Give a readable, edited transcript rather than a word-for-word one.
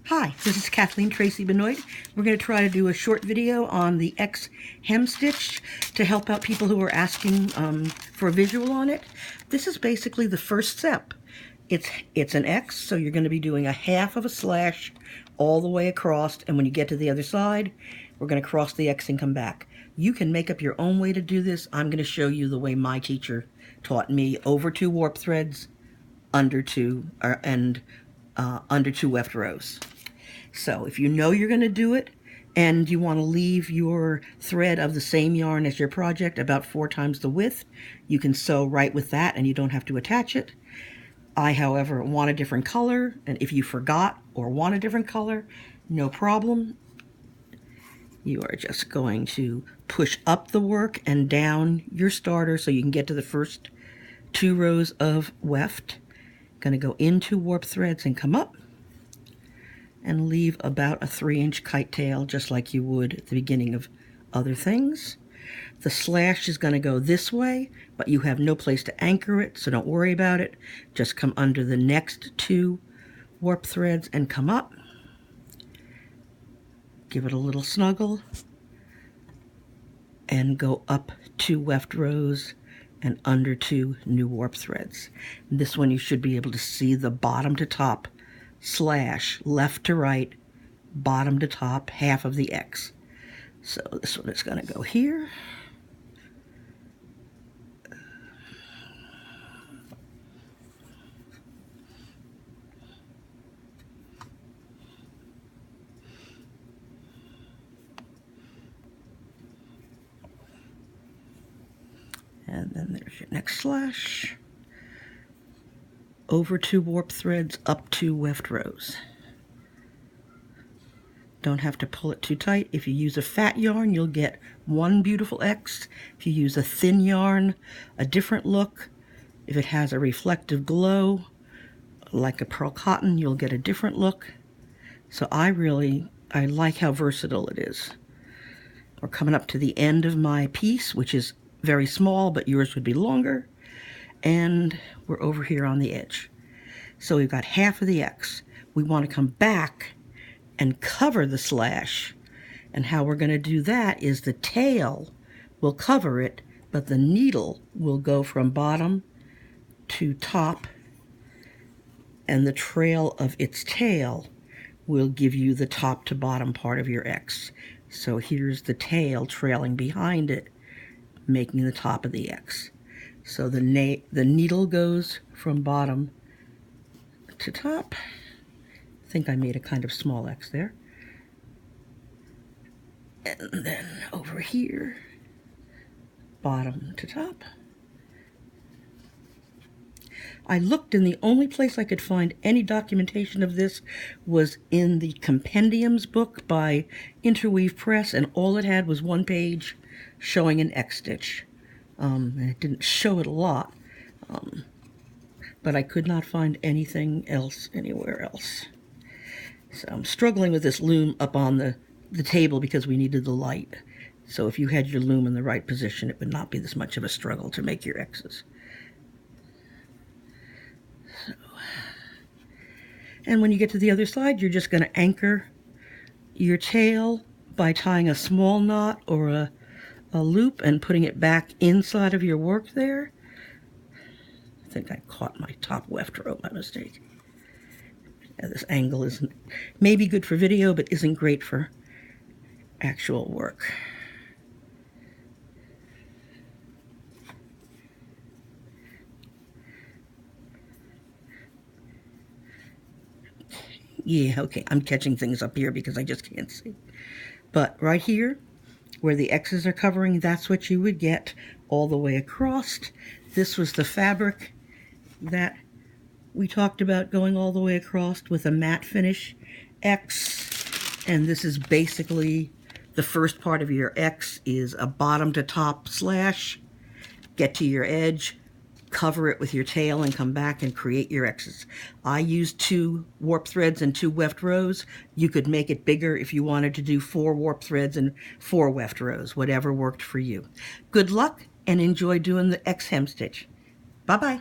Hi, this is Kathleen Tracy Benoit. We're going to try to do a short video on the X Hemstitch to help out people who are asking for a visual on it. This is basically the first step. It's an X, so you're going to be doing a half of a slash all the way across, and when you get to the other side, we're going to cross the X and come back. You can make up your own way to do this. I'm going to show you the way my teacher taught me: over 2 warp threads, under 2, and under 2 weft rows. So if you know you're going to do it and you want to leave your thread of the same yarn as your project about 4 times the width, you can sew right with that and you don't have to attach it. I, however, want a different color, and if you forgot or want a different color, no problem. You are just going to push up the work and down your starter so you can get to the first 2 rows of weft. Going to go into warp threads and come up and leave about a 3-inch kite tail, just like you would at the beginning of other things. The slash is going to go this way, but you have no place to anchor it, so don't worry about it. Just come under the next 2 warp threads and come up. Give it a little snuggle and go up 2 weft rows and under 2 new warp threads. This one you should be able to see the bottom to top slash, left to right, bottom to top, half of the X. So this one is going to go here. And then there's your next slash. Over 2 warp threads, up 2 weft rows. Don't have to pull it too tight. If you use a fat yarn, you'll get one beautiful X. If you use a thin yarn, a different look. If it has a reflective glow, like a pearl cotton, you'll get a different look. So I like how versatile it is. We're coming up to the end of my piece, which is very small, but yours would be longer. And we're over here on the edge. So we've got half of the X. We want to come back and cover the slash. And how we're going to do that is the tail will cover it, but the needle will go from bottom to top, and the trail of its tail will give you the top to bottom part of your X. So here's the tail trailing behind it, making the top of the X. So the needle goes from bottom to top. I think I made a kind of small X there. And then over here, bottom to top. I looked, and the only place I could find any documentation of this was in the Compendiums book by Interweave Press, and all it had was 1 page showing an X stitch. And it didn't show it a lot, but I could not find anything else anywhere else. So I'm struggling with this loom up on the table because we needed the light. So if you had your loom in the right position, it would not be this much of a struggle to make your X's. So, and when you get to the other side, you're just going to anchor your tail by tying a small knot or a loop and putting it back inside of your work there. I think I caught my top weft row by mistake. Yeah, this angle isn't maybe good for video, but isn't great for actual work. Yeah, okay, I'm catching things up here because I just can't see. But right here, where the X's are covering, that's what you would get all the way across. This was the fabric that we talked about going all the way across with a matte finish X. And this is basically the first part of your X is a bottom to top slash. Get to your edge, cover it with your tail, and come back and create your X's. I used 2 warp threads and 2 weft rows. You could make it bigger if you wanted to do 4 warp threads and 4 weft rows, whatever worked for you. Good luck and enjoy doing the X Hemstitch. Bye-bye.